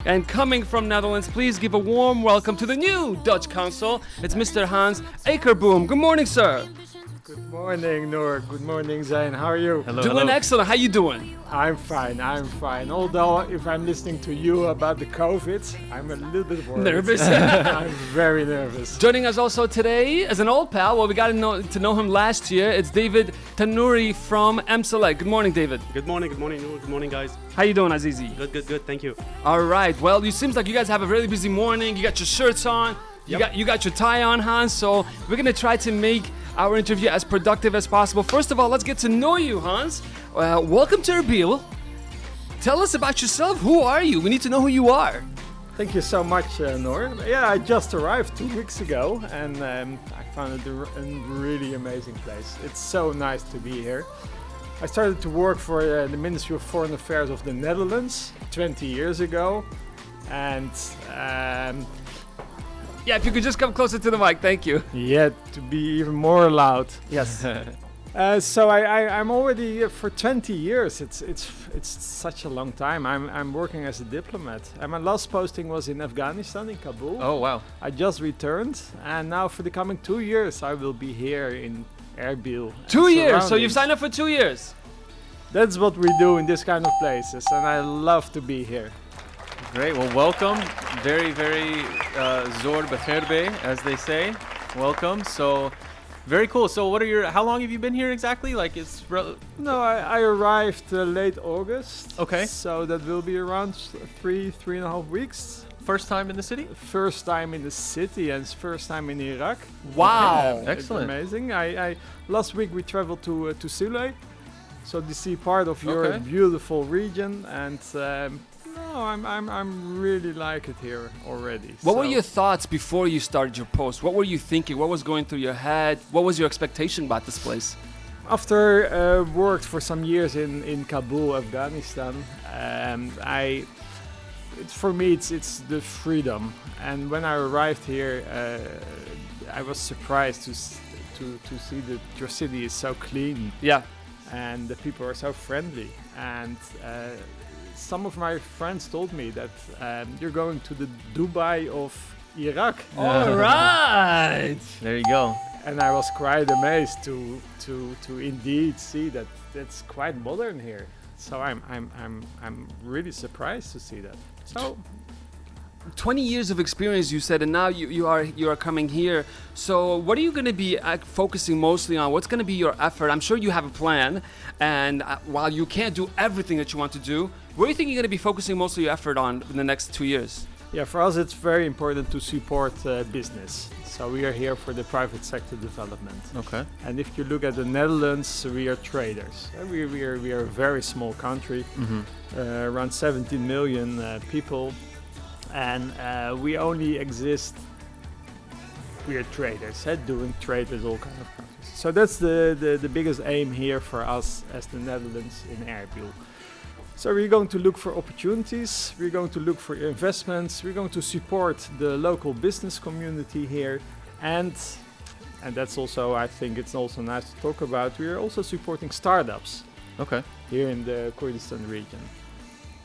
And coming from Netherlands, please give a warm welcome to the new Dutch Consul. It's Mr. Hans Akerboom. Good morning, sir. Good morning, Noor. Good morning, Zain. How are you? Doing excellent. How you doing? I'm fine. Although, if I'm listening to you about the COVID, I'm a little bit worried. Nervous? I'm very nervous. Joining us also today as an old pal, well, we got to know him last year. It's David Tanoorji from MSELECT. Good morning, David. Good morning, Noor. Good morning, guys. How you doing, Azizi? Good. Thank you. All right. Well, it seems like you guys have a really busy morning. You got your shirts on. You got your tie on, Hans. So we're gonna try to make our interview as productive as possible. First of all, let's get to know you, Hans. Welcome to Erbil. Tell us about yourself. Who are you? We need to know who you are. Thank you so much, Noor. Yeah, I just arrived 2 weeks ago, and I found it a really amazing place. It's so nice to be here. I started to work for the Ministry of Foreign Affairs of the Netherlands 20 years ago, and yeah, if you could just come closer to the mic, thank you. yeah, to be even more loud. Yes. So I'm already here for 20 years. It's such a long time. I'm working as a diplomat, and my last posting was in Afghanistan, in Kabul. Oh wow! I just returned, and now for the coming 2 years, I will be here in Erbil. 2 years. So you've signed up for 2 years. That's what we do in this kind of places, and I love to be here. Great. Well, welcome. Very zor bekherbe, as they say. Welcome. So. Very cool. So how long have you been here exactly? No, I arrived late August. Okay. So that will be around 3.5 weeks. First time in the city? First time in the city and first time in Iraq. Wow. Yeah, excellent. Amazing. Last week we traveled to Sule, so to see part of your beautiful region, and I'm really like it here already. What were your thoughts before you started your post? What were you thinking? What was going through your head? What was your expectation about this place? After worked for some years in Kabul, Afghanistan, for me it's the freedom. And when I arrived here, I was surprised to see that your city is so clean. Yeah. And the people are so friendly. And some of my friends told me that you're going to the Dubai of Iraq. All right. There you go. And I was quite amazed to indeed see that that's quite modern here. So I'm really surprised to see that. So 20 years of experience, you said, and now you are coming here. So what are you going to be focusing mostly on? What's going to be your effort? I'm sure you have a plan, and while you can't do everything that you want to do, what do you think you're going to be focusing most of your effort on in the next 2 years? Yeah, for us it's very important to support business. So we are here for the private sector development. Okay. And if you look at the Netherlands, we are traders. We are a very small country, around 17 million people. And we only exist, we are traders, doing trade with all kinds of countries. So that's the biggest aim here for us as the Netherlands in Erbil. So we're going to look for opportunities, we're going to look for investments, we're going to support the local business community here, and that's also, I think it's also nice to talk about, we are also supporting startups here in the Kurdistan region.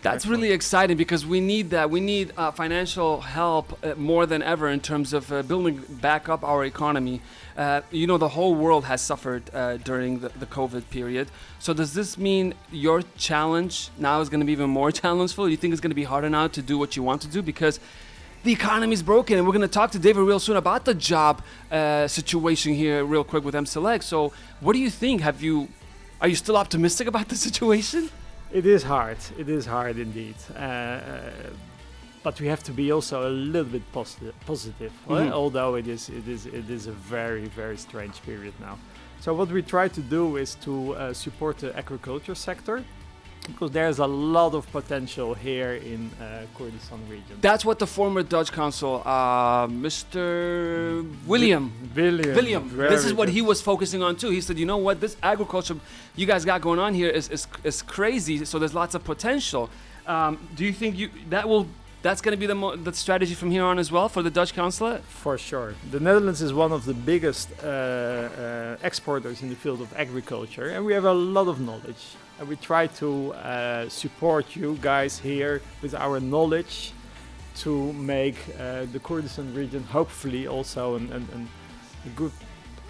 That's really exciting because we need that. We need financial help more than ever in terms of building back up our economy. The whole world has suffered during the COVID period. So does this mean your challenge now is going to be even more challengeful? You think it's going to be harder now to do what you want to do because the economy is broken? And we're going to talk to David real soon about the job situation here real quick with MSELECT. So what do you think? Are you still optimistic about the situation? It is hard indeed. But we have to be also a little bit positive. Although it is a very, very strange period now. So what we try to do is to support the agriculture sector, because there's a lot of potential here in Kurdistan region. That's what the former Dutch consul, Mr. William. This is what he was focusing on too. He said, you know what, this agriculture you guys got going on here is crazy. So there's lots of potential. Do you think that's going to be the strategy from here on as well for the Dutch consulate? For sure. The Netherlands is one of the biggest exporters in the field of agriculture, and we have a lot of knowledge. And we try to support you guys here with our knowledge to make the Kurdistan region hopefully also a good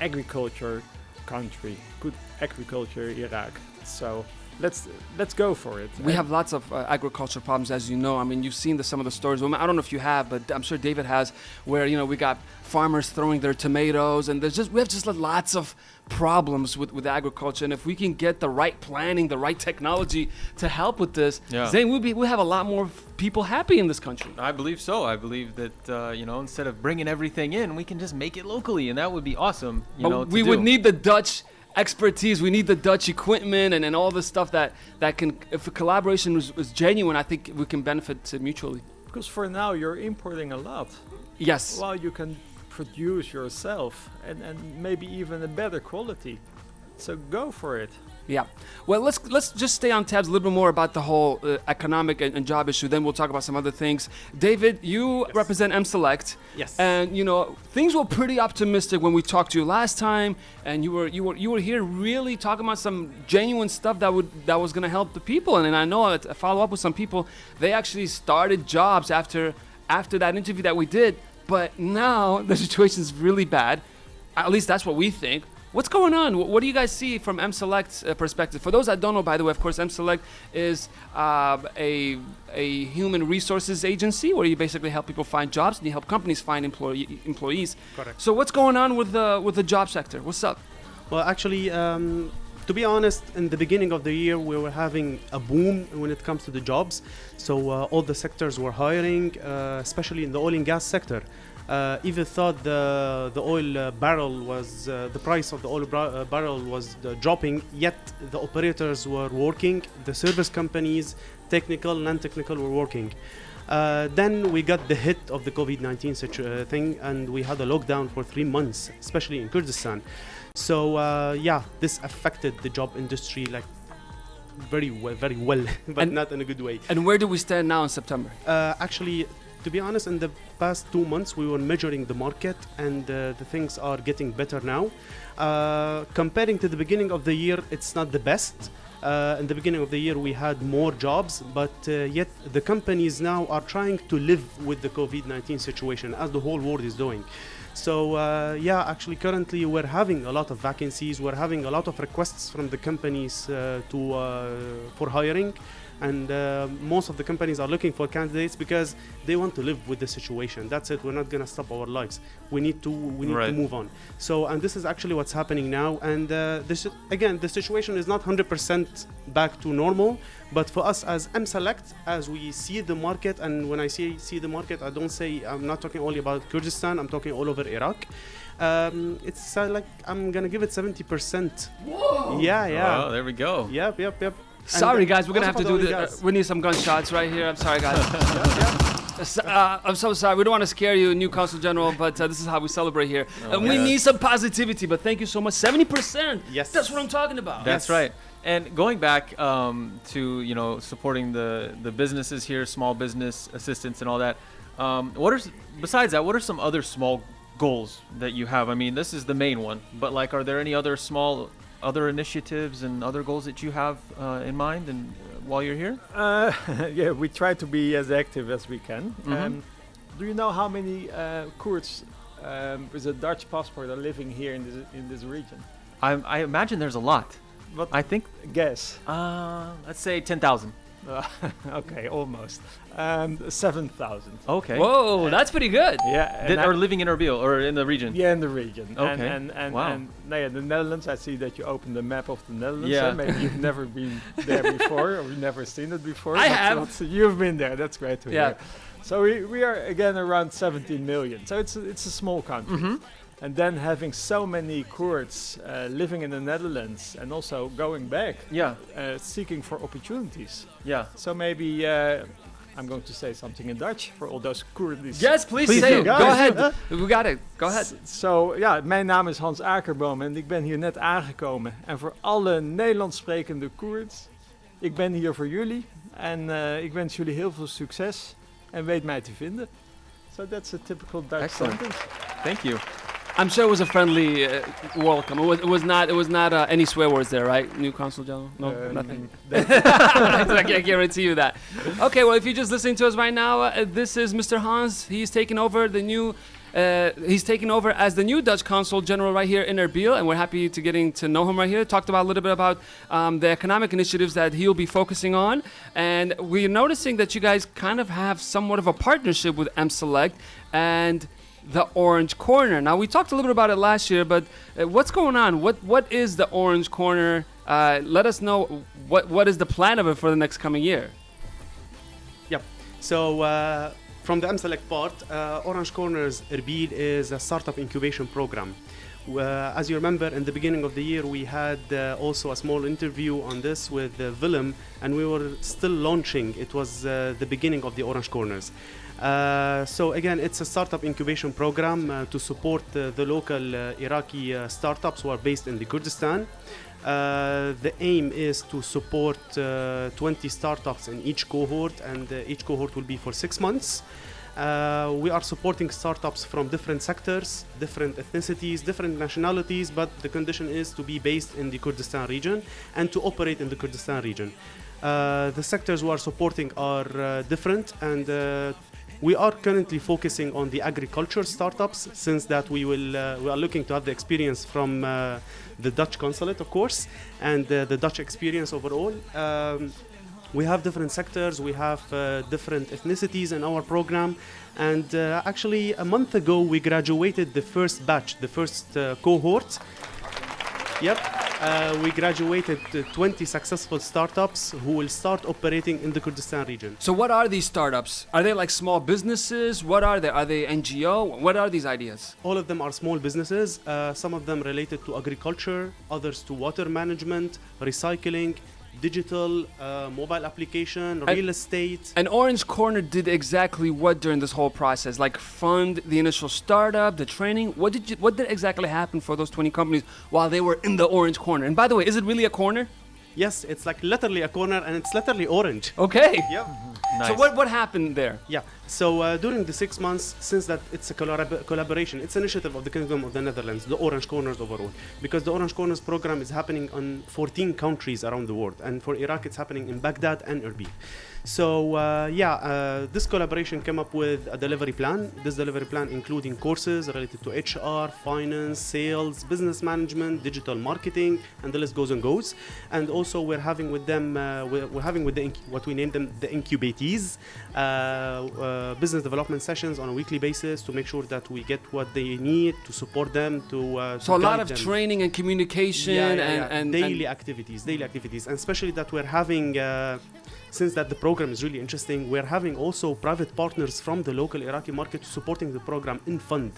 agriculture country, good agriculture Iraq. So let's go for it. We have lots of agriculture problems, as you know. I mean, you've seen some of the stories. Well, I don't know if you have, but I'm sure David has, where we got farmers throwing their tomatoes, and we have just lots of problems with agriculture. And if we can get the right planning, the right technology to help with this, then we'll have a lot more people happy in this country. I believe so. I believe that instead of bringing everything in, we can just make it locally, and that would be awesome. We would need the Dutch expertise. We need the Dutch equipment and all the stuff that can, if a collaboration was genuine, I think we can benefit mutually. Because for now you're importing a lot. Yes. Well, you can produce yourself and maybe even a better quality. So go for it. Yeah. Well, let's just stay on tabs a little bit more about the whole economic and job issue. Then we'll talk about some other things. David, you represent MSELECT. Yes. And things were pretty optimistic when we talked to you last time, and you were here really talking about some genuine stuff that was going to help the people. And I know I follow up with some people. They actually started jobs after that interview that we did. But now the situation is really bad. At least that's what we think. What's going on? What do you guys see from MSELECT's perspective? For those that don't know, by the way, of course, MSELECT is a human resources agency where you basically help people find jobs and you help companies find employees. Correct. So what's going on with the job sector? What's up? Well, actually, to be honest, in the beginning of the year, we were having a boom when it comes to the jobs. So all the sectors were hiring, especially in the oil and gas sector. Even thought the oil barrel was the price of the oil barrel was dropping, yet the operators were working, the service companies, technical, non-technical, were working. Then we got the hit of the COVID-19 thing, and we had a lockdown for 3 months, especially in Kurdistan. So this affected the job industry very well, but not in a good way. And where do we stand now in September? Actually, to be honest, in the past 2 months, we were measuring the market, and the things are getting better now. Comparing to the beginning of the year, it's not the best. In the beginning of the year, we had more jobs, but yet the companies now are trying to live with the COVID-19 situation, as the whole world is doing. So actually currently we're having a lot of vacancies, we're having a lot of requests from the companies for hiring, and most of the companies are looking for candidates because they want to live with the situation. That's it. We're not going to stop our lives. We need to move on. So, and this is actually what's happening now. And the situation is not 100% back to normal. But for us as MSELECT, as we see the market, and when I see the market, I'm not talking only about Kurdistan. I'm talking all over Iraq. It's I'm gonna give it 70%. Whoa! Yeah. Oh, there we go. Yep. Sorry, guys, we're gonna have to do this. this. We need some gunshots right here. I'm sorry, guys. I'm so sorry. We don't want to scare you, new Consul General, but this is how we celebrate here. And we need some positivity. But thank you so much. 70%. Yes. That's what I'm talking about. That's right. And going back to supporting the businesses here, small business assistance and all that. Besides that, what are some other small goals that you have? I mean, this is the main one, but are there any other small initiatives and other goals that you have in mind and while you're here? We try to be as active as we can. Mm-hmm. Do you know how many Kurds with a Dutch passport are living here in this region? I imagine there's a lot. What? I think. Guess. Let's say 10,000. Okay, almost. 7,000. Okay. Whoa, that's pretty good. Yeah. That are living in Erbil or in the region? Yeah, in the region. Okay. And wow. The Netherlands, I see that you opened the map of the Netherlands. Yeah. Maybe you've never been there before, or you've never seen it before. I have. You've been there. That's great to Yeah. hear. So we are again around 17 million. So it's a small country. Mm-hmm. And then having so many Kurds living in the Netherlands and also going back, seeking for opportunities. Yeah. So maybe I'm going to say something in Dutch for all those Kurdish. Yes, please Please say do. it. Go ahead. We got it. Go ahead. So mijn naam is Hans Akerboom en ik ben hier net aangekomen. En voor alle Nederlands sprekende Koerds, ik ben hier voor jullie. En ik wens jullie heel veel succes en weet mij te vinden. So that's a typical Dutch Excellent. sentence. Thank you. I'm sure it was a friendly welcome. It was not any swear words there, right? New Consul General? No, nothing. I can guarantee you that. Okay, well, if you're just listening to us right now, this is Mr. Hans. He's taking over as the new Dutch Consul General right here in Erbil, and we're happy to getting to know him right here. Talked about a little bit about the economic initiatives that he'll be focusing on, and we're noticing that you guys kind of have somewhat of a partnership with MSELECT and the Orange Corner. Now, we talked a little bit about it last year, but what's going on? What is the Orange Corner? Let us know what is the plan of it for the next coming year. Yep. So from the MSELECT part, Orange Corners Erbil is a startup incubation program. As you remember, in the beginning of the year, we had also a small interview on this with Willem, and we were still launching. It was the beginning of the Orange Corners. So again, it's a startup incubation program to support the local Iraqi startups who are based in the Kurdistan. The aim is to support 20 startups in each cohort, and each cohort will be for 6 months. We are supporting startups from different sectors, different ethnicities, different nationalities, but the condition is to be based in the Kurdistan region and to operate in the Kurdistan region. The sectors we are supporting are different, and we are currently focusing on the agriculture startups, since that we are looking to have the experience from the Dutch consulate, of course, and the Dutch experience overall. We have different sectors, we have different ethnicities in our program, and actually a month ago we graduated the first batch, the first cohort. Yep. We graduated 20 successful startups who will start operating in the Kurdistan region. So what are these startups? Are they like small businesses? What are they? Are they NGO? What are these ideas? All of them are small businesses, some of them related to agriculture, others to water management, recycling, digital, mobile application, real estate. And Orange Corner did exactly what during this whole process? Like fund the initial startup, the training? What did exactly happen for those 20 companies while they were in the Orange Corner? And by the way, is it really a corner? Yes, it's like literally a corner, and it's literally orange. Okay. Yep. Nice. So what happened there? Yeah. So during the 6 months, since that it's a collaboration, it's an initiative of the Kingdom of the Netherlands, the Orange Corners overall, because the Orange Corners program is happening on 14 countries around the world, and for Iraq, it's happening in Baghdad and Erbil. So this collaboration came up with a delivery plan. This delivery plan including courses related to HR, finance, sales, business management, digital marketing, and the list goes and goes. And also we're having with them, we're having with what we named them the incubatees, business development sessions on a weekly basis to make sure that we get what they need to support them so a lot of training and communication and daily activities, and especially that we're having. Since that the program is really interesting, we're having also private partners from the local Iraqi market supporting the program in fund.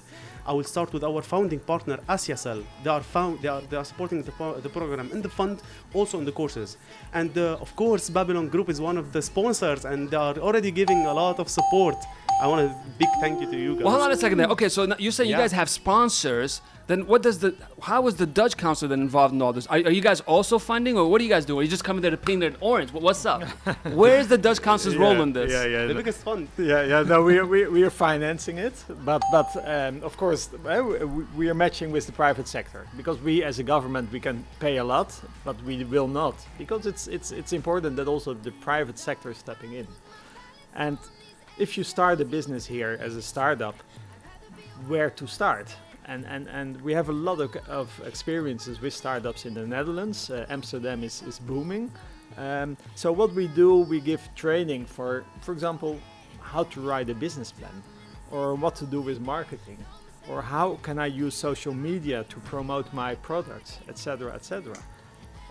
I will start with our founding partner, Asyacell. They are supporting the program in the fund, also in the courses. And of course, Babylon Group is one of the sponsors, and they are already giving a lot of support. I want a big thank you to you guys. Well, hold on a second there. Okay, so you say you guys have sponsors. Then how is the Dutch Council then involved in all this? Are you guys also funding, or what are you guys doing? Are you just coming there to paint it orange? What's up? Where is the Dutch Council's role in this? The biggest fund. No, we are financing it, but of course we are matching with the private sector, because we as a government we can pay a lot, but we will not, because it's important that also the private sector is stepping in. And if you start a business here as a startup, where to start? And we have a lot of experiences with startups in the Netherlands. Amsterdam is booming. So what we do, we give training for example, how to write a business plan, or what to do with marketing, or how can I use social media to promote my products, etc., etc.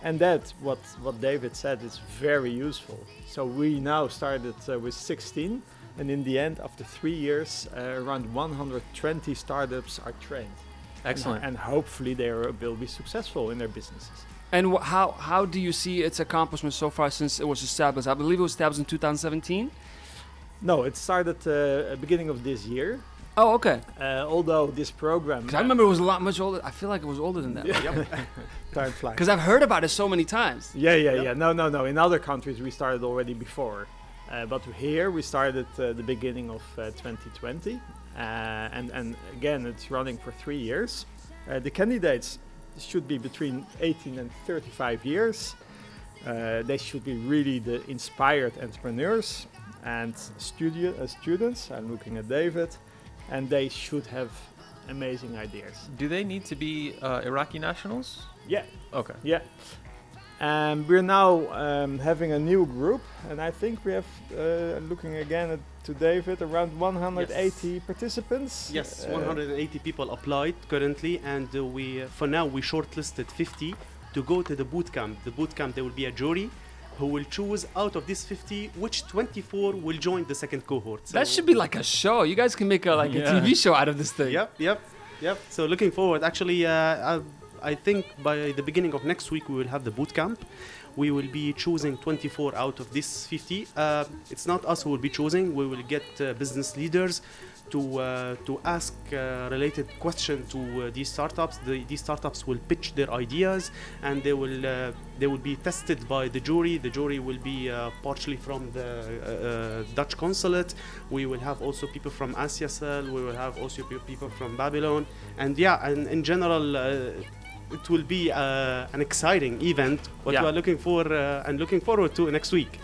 And that's what David said is very useful. So we now started with 16. And in the end, after 3 years, around 120 startups are trained. Excellent. And hopefully they will be successful in their businesses. And how do you see its accomplishments so far since it was established? I believe it was established in 2017? No, it started beginning of this year. Oh, okay. Although this program... Because I remember it was much older. I feel like it was older than that. Time flies. Because I've heard about it so many times. Yeah. No. In other countries, we started already before. But here we started the beginning of 2020, and again it's running for 3 years. The candidates should be between 18 and 35 years. They should be really the inspired entrepreneurs and students. I'm looking at David, and they should have amazing ideas. Do they need to be Iraqi nationals? Yeah. Okay. Yeah. We're now having a new group, and I think we have, looking again to David, around 180 participants. Yes, 180 people applied currently, and for now we shortlisted 50 to go to the boot camp. The boot camp, there will be a jury who will choose out of these 50 which 24 will join the second cohort. So That should be like a show. You guys can make a TV show out of this thing. Yep. So looking forward. Actually, I think by the beginning of next week we will have the boot camp. We will be choosing 24 out of this 50. It's not us who will be choosing. We will get business leaders to ask related questions to these startups. These startups will pitch their ideas, and they will be tested by the jury. The jury will be partially from the Dutch consulate. We will have also people from ASIACEL. We will have also people from Babylon, and and in general. It will be an exciting event. What we are looking for and looking forward to next week.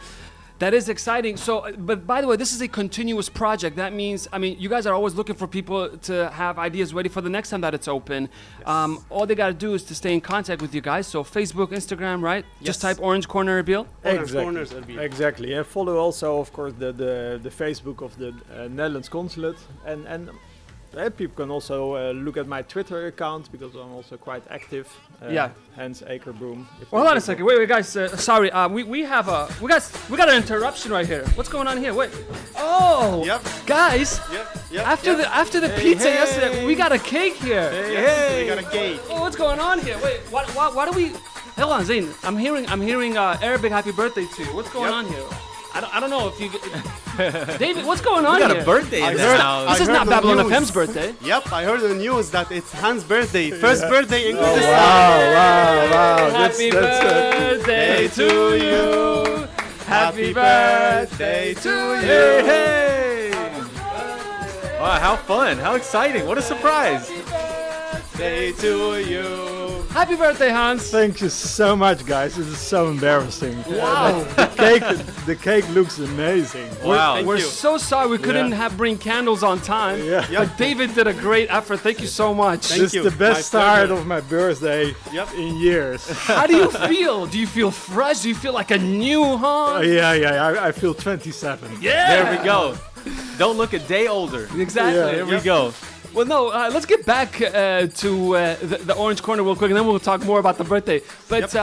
That is exciting. So, but by the way, this is a continuous project. That means, I mean, you guys are always looking for people to have ideas ready for the next time that it's open. Yes. All they got to do is to stay in contact with you guys. So Facebook, Instagram, right? Yes. Just type Orange Corner Erbil. Orange Corners Erbil. Exactly. And follow also, of course, the Facebook of the Netherlands Consulate. And people can also look at my Twitter account, because I'm also quite active. Hence Akerboom. Well, hold on a second. Wait, guys. Sorry. We got an interruption right here. What's going on here? Wait. Oh. Yep. Guys. Yep. After the pizza yesterday, we got a cake here. Yes, we got a cake. Oh, what's going on here? Wait. Why do we? Hold on, Zain. I'm hearing Arabic happy birthday to you. What's going on here? I don't know if you David, what's going on We got here? a birthday in this house. This is not Babylon FM's birthday. Yep, I heard the news that it's Hans' birthday. First birthday in Kurdistan. Wow. Happy birthday to you. Happy birthday to you. Hey! Wow, how fun. How exciting. What a surprise. Birthday to you. Happy birthday, Hans. Thank you so much, guys. This is so embarrassing. Wow. The cake looks amazing. Wow. We're you. so sorry we couldn't bring candles on time. Yeah. But David did a great effort. Thank you so much. This is the best start of my birthday Yep. in years. How do you feel? Do you feel fresh? Do you feel like a new Hans? I feel 27. Yeah. There we go. Don't look a day older. Exactly. Yeah. There we go. Well, no, let's get back to the Orange Corner real quick, and then we'll talk more about the birthday. But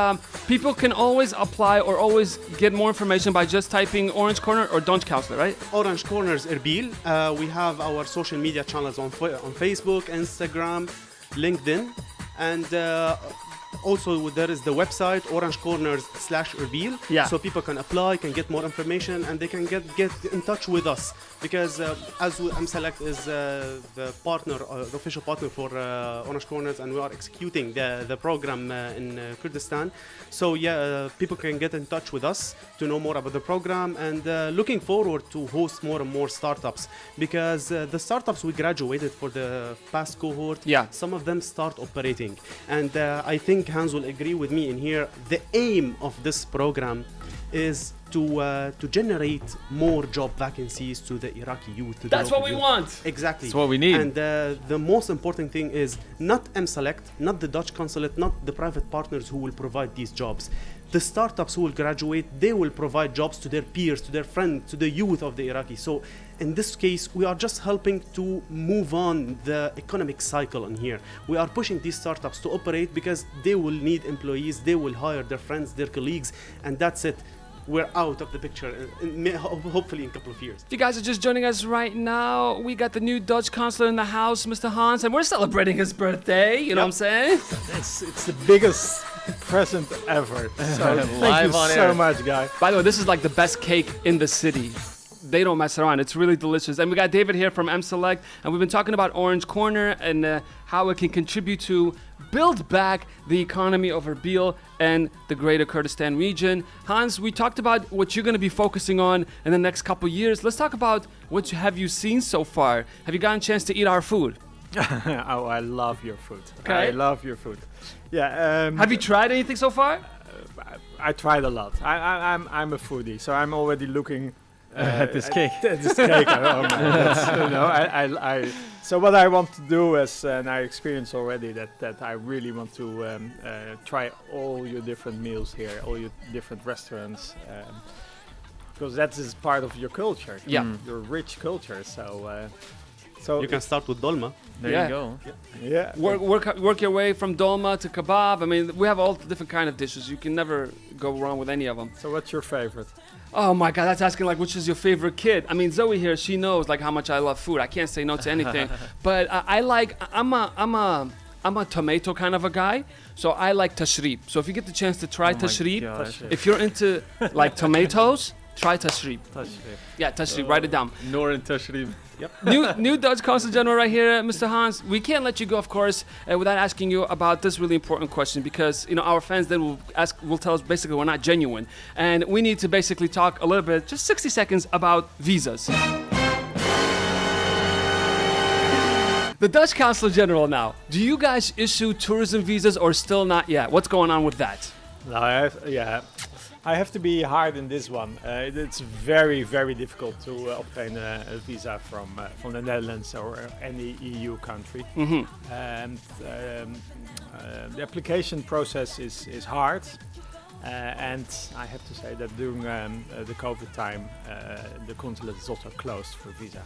people can always apply or always get more information by just typing Orange Corner or Don't Counselor, right? Orange Corners Erbil. We have our social media channels on Facebook, Instagram, LinkedIn, and also there is the website orangecorners.com/Erbil. Yeah. So people can apply, can get more information, and they can get in touch with us, because as MSELECT is the partner, the official partner for Orange Corners, and we are executing the program in Kurdistan. So people can get in touch with us to know more about the program, and looking forward to host more and more startups, because the startups we graduated for the past cohort, some of them start operating, and I think Hans will agree with me in here. The aim of this program is to generate more job vacancies to the Iraqi youth. That's what we want. Exactly. That's what we need. And the most important thing is not MSELECT, not the Dutch consulate, not the private partners who will provide these jobs. The startups who will graduate, they will provide jobs to their peers, to their friends, to the youth of the Iraqi. So in this case, we are just helping to move on the economic cycle in here. We are pushing these startups to operate because they will need employees, they will hire their friends, their colleagues, and that's it. We're out of the picture, hopefully in a couple of years. If you guys are just joining us right now, we got the new Dutch consular in the house, Mr. Hans, and we're celebrating his birthday, you know what I'm saying? It's the biggest present ever. So thank Live you on so air. much, guy. By the way, this is like the best cake in the city. they don't mess around. It's really delicious. And we got David here from MSELECT, and we've been talking about Orange Corner and how it can contribute to build back the economy of Erbil and the greater Kurdistan region. Hans, we talked about what you're going to be focusing on in the next couple years. Let's talk about what have you seen so far. Have you gotten a chance to eat our food? Oh, I love your food. Okay. I love your food. Yeah. Have you tried anything so far? I tried a lot. I'm a foodie, so I'm already looking At this cake. At this cake. Oh, man, so what I want to do is, and I experienced already that I really want to try all your different meals here, all your different restaurants, because that is part of your culture. Yeah. Your rich culture. So You can start with dolma. There Yeah. you go. yeah. Work your way from dolma to kebab. I mean, we have all different kind of dishes. You can never go wrong with any of them. So what's your favorite? Oh my God, that's asking like which is your favorite kid. I mean, Zoe here, she knows like how much I love food. I can't say no to anything. But I'm a tomato kind of a guy, so I like tashrib. So if you get the chance to try tashrib, if you're into like tomatoes, try tashrib. Yeah, tashrib. Write it down. Noor and Tashrib. New Dutch Consul General right here, Mr. Hans. We can't let you go, of course, without asking you about this really important question, because our fans then will tell us basically we're not genuine, and we need to basically talk a little bit, just 60 seconds, about visas. The Dutch Consul General now. Do you guys issue tourism visas or still not yet? What's going on with that? No, I have to be hard in this one. It's very, very difficult to obtain a visa from the Netherlands or any EU country. Mm-hmm. And the application process is hard. And I have to say that during the COVID time, the consulate is also closed for visa.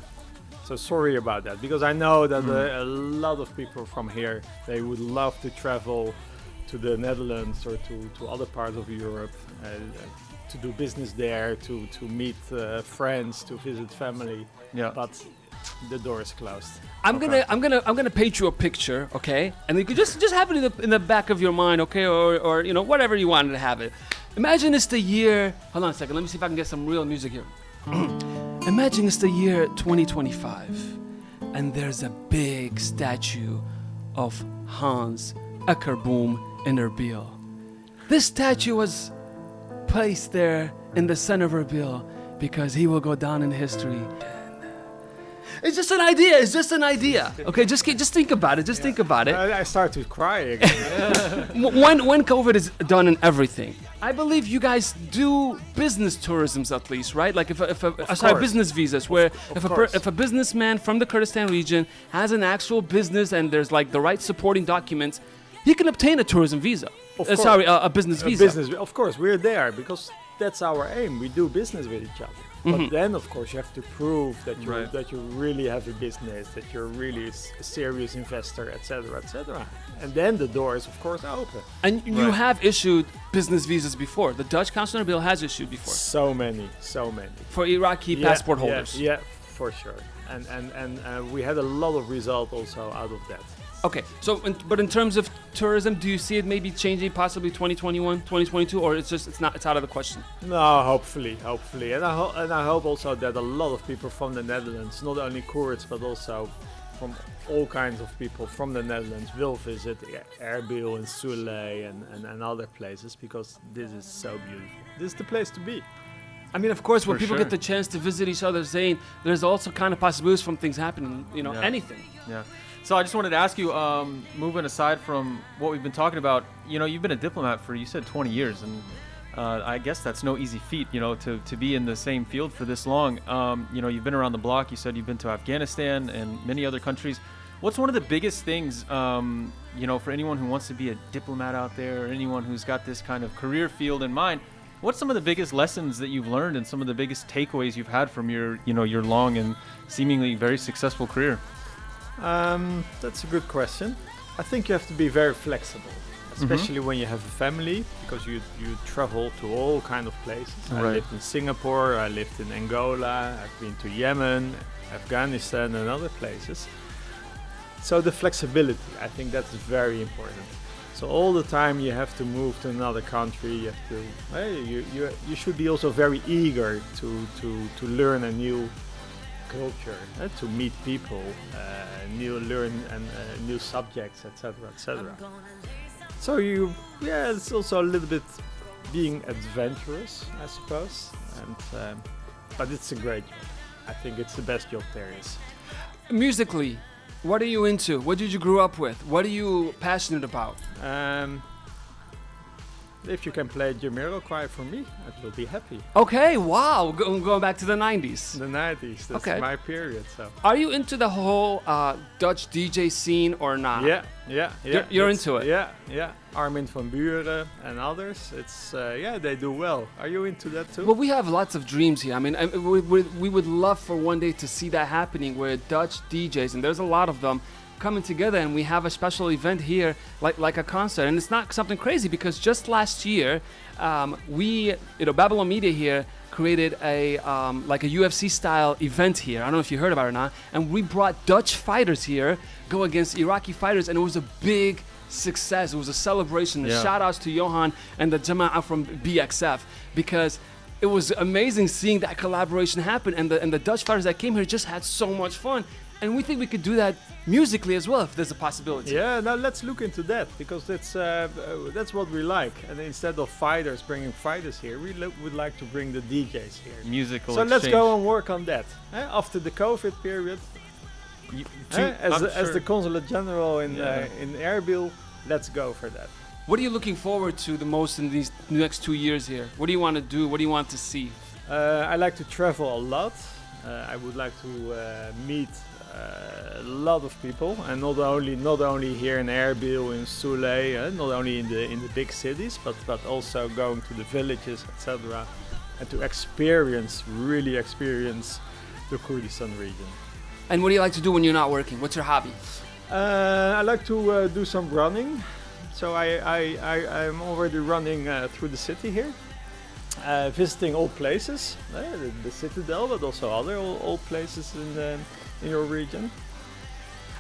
So sorry about that, because I know that a lot of people from here, they would love to travel to the Netherlands or to other parts of Europe, to do business there, to meet friends, to visit family. Yeah. But the door is closed. I'm gonna paint you a picture, okay? And you could just have it in the back of your mind, okay? Or whatever you wanted to have it. Imagine it's the year. Hold on a second. Let me see if I can get some real music here. Imagine it's the year 2025, and there's a big statue of Hans Akerboom in Erbil. This statue was placed there in the center of Erbil because he will go down in history. It's just an idea. It's just an idea. Okay, just think about it. Just think about it. I start to cry again. When COVID is done and everything, I believe you guys do business tourisms at least, right? Like business visas, where if a businessman from the Kurdistan region has an actual business and there's like the right supporting documents, he can obtain a tourism visa. A business visa. Of course, we're there because that's our aim. We do business with each other. But then, of course, you have to prove that you really have a business, that you're really a serious investor, etc., etc. And then the door is, of course, open. And you have issued business visas before. The Dutch Consul in Erbil has issued before. So many. For Iraqi passport holders. Yeah, for sure. And we had a lot of result also out of that. Okay, so but in terms of tourism, do you see it maybe changing possibly 2021, 2022, or it's out of the question? No, hopefully, and I hope also that a lot of people from the Netherlands, not only Kurds but also from all kinds of people from the Netherlands, will visit Erbil and Sule and other places, because this is so beautiful. This is the place to be. I mean, of course, when people sure. get the chance to visit each other, Zayn, there's also kind of possibilities from things happening, anything. Yeah. So I just wanted to ask you, moving aside from what we've been talking about, you've been a diplomat for, you said 20 years, and I guess that's no easy feat, to be in the same field for this long. You've been around the block. You said you've been to Afghanistan and many other countries. What's one of the biggest things, for anyone who wants to be a diplomat out there, or anyone who's got this kind of career field in mind? What's some of the biggest lessons that you've learned and some of the biggest takeaways you've had from your long and seemingly very successful career? That's a good question. I think you have to be very flexible, especially when you have a family, because you travel to all kind of places. I lived in Singapore, I lived in Angola, I've been to Yemen, Afghanistan and other places. So the flexibility, I think that's very important. So all the time you have to move to another country. You have to. You should be also very eager to learn a new culture, to meet people, learn and new subjects, etc., etc. So it's also a little bit being adventurous, I suppose, and but it's a great job. I think it's the best job there is. Musically, what are you into? What did you grow up with? What are you passionate about? If you can play Jamiroquai for me, I will be happy. Okay, wow, going back to the 90s. The 90s, that's Okay. my period. So. Are you into the whole Dutch DJ scene or not? Yeah. You're into it? Yeah. Armin van Buren and others. It's they do well. Are you into that too? Well, we have lots of dreams here. I mean, we would love for one day to see that happening where Dutch DJs, and there's a lot of them, coming together, and we have a special event here like a concert. And it's not something crazy because just last year, Babylon Media here created a UFC style event here. I don't know if you heard about it or not. And we brought Dutch fighters here, go against Iraqi fighters, and it was a big success. It was a celebration. Yeah. Shout outs to Johan and the Jama'ah from BXF, because it was amazing seeing that collaboration happen, and the Dutch fighters that came here just had so much fun. And we think we could do that musically as well, if there's a possibility. Yeah, now let's look into that, because that's what we like. And instead of bringing fighters here, we would like to bring the DJs here. Musical So let's exchange. go and work on that. After the COVID period, as the Consulate General in Erbil, let's go for that. What are you looking forward to the most in these next 2 years here? What do you want to do? What do you want to see? I like to travel a lot. I would like to meet a lot of people, and not only here in Erbil, in Sule, not only in the big cities, but also going to the villages, etc., and to really experience the Kurdistan region. And what do you like to do when you're not working? What's your hobby? I like to do some running. So I'm already running through the city here, visiting old places, the Citadel, but also other old places in your region.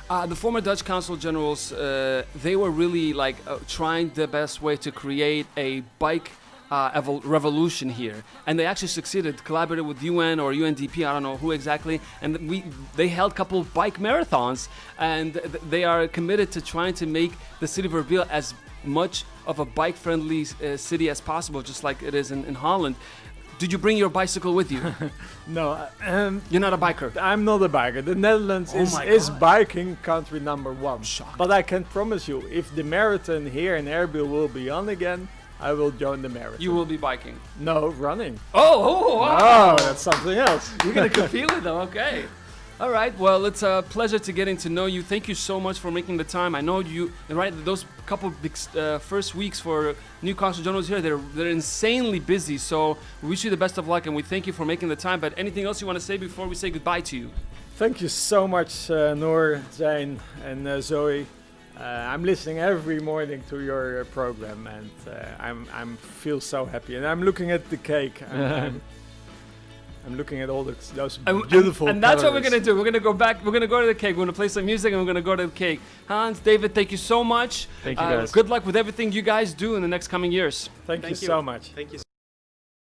The former Dutch consul generals, they were really trying the best way to create a bike revolution here, and they actually succeeded. Collaborated with UN or UNDP, I don't know who exactly, and they held a couple of bike marathons, and they are committed to trying to make the city of Erbil as much of a bike-friendly city as possible, just like it is in Holland. Did you bring your bicycle with you? No, You're not a biker. I'm not a biker. The Netherlands is biking country #1. Shocked. But I can promise you, if the marathon here in Erbil will be on again, I will join the marathon. You will be biking. No, running. Oh, wow. Oh, that's something else. You're gonna compete with them, okay. All right, well, it's a pleasure to getting to know you. Thank you so much for making the time. I know you, right, those couple big first weeks for new consul generals here, they're insanely busy, so we wish you the best of luck, and we thank you for making the time. But anything else you want to say before we say goodbye to you? Thank you so much, Noor, Zain, and Zoe. I'm listening every morning to your program, and I'm feel so happy. And I'm looking at the cake. I'm looking at all those beautiful and that's what we're calories. going to do. We're going to go back. We're going to go to the cake. We're going to play some music, and we're going to go to the cake. Hans, David, thank you so much. Thank you, guys. Good luck with everything you guys do in the next coming years. Thank you so much. Thank you.